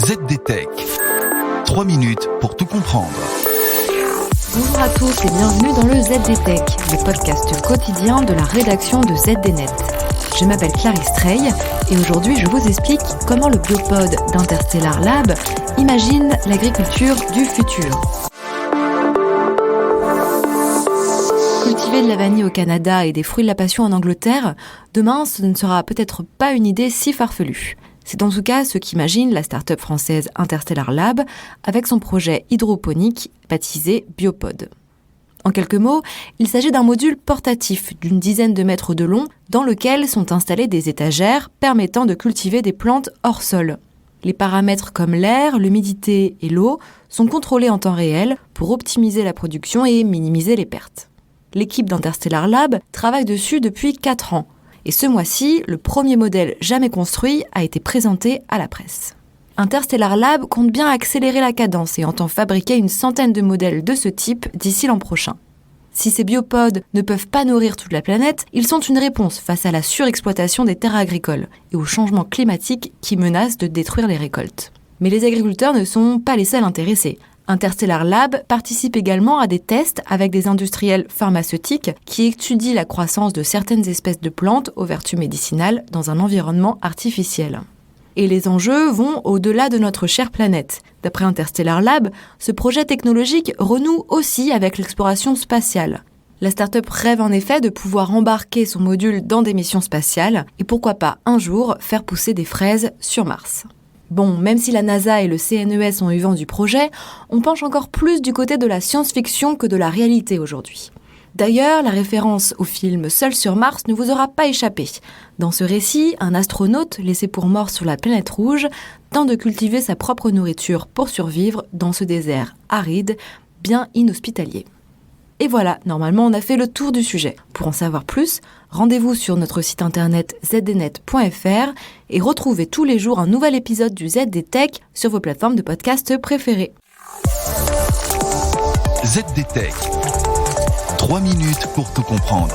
ZDTech. 3 minutes pour tout comprendre. Bonjour à tous et bienvenue dans le ZDTech, le podcast quotidien de la rédaction de ZDNet. Je m'appelle Clarisse Trey et aujourd'hui je vous explique comment le biopod d'Interstellar Lab imagine l'agriculture du futur. Cultiver de la vanille au Canada et des fruits de la passion en Angleterre, demain ce ne sera peut-être pas une idée si farfelue. C'est en tout cas ce qu'imagine la start-up française Interstellar Lab avec son projet hydroponique baptisé Biopod. En quelques mots, il s'agit d'un module portatif d'une dizaine de mètres de long dans lequel sont installées des étagères permettant de cultiver des plantes hors sol. Les paramètres comme l'air, l'humidité et l'eau sont contrôlés en temps réel pour optimiser la production et minimiser les pertes. L'équipe d'Interstellar Lab travaille dessus depuis 4 ans. Et ce mois-ci, le premier modèle jamais construit a été présenté à la presse. Interstellar Lab compte bien accélérer la cadence et entend fabriquer une centaine de modèles de ce type d'ici l'an prochain. Si ces biopods ne peuvent pas nourrir toute la planète, ils sont une réponse face à la surexploitation des terres agricoles et au changement climatique qui menace de détruire les récoltes. Mais les agriculteurs ne sont pas les seuls intéressés. Interstellar Lab participe également à des tests avec des industriels pharmaceutiques qui étudient la croissance de certaines espèces de plantes aux vertus médicinales dans un environnement artificiel. Et les enjeux vont au-delà de notre chère planète. D'après Interstellar Lab, ce projet technologique renoue aussi avec l'exploration spatiale. La start-up rêve en effet de pouvoir embarquer son module dans des missions spatiales et pourquoi pas un jour faire pousser des fraises sur Mars. Bon, même si la NASA et le CNES ont eu vent du projet, on penche encore plus du côté de la science-fiction que de la réalité aujourd'hui. D'ailleurs, la référence au film Seul sur Mars ne vous aura pas échappé. Dans ce récit, un astronaute laissé pour mort sur la planète rouge tente de cultiver sa propre nourriture pour survivre dans ce désert aride, bien inhospitalier. Et voilà, normalement on a fait le tour du sujet. Pour en savoir plus, rendez-vous sur notre site internet zdnet.fr et retrouvez tous les jours un nouvel épisode du ZDTech sur vos plateformes de podcast préférées. ZDTech. 3 minutes pour tout comprendre.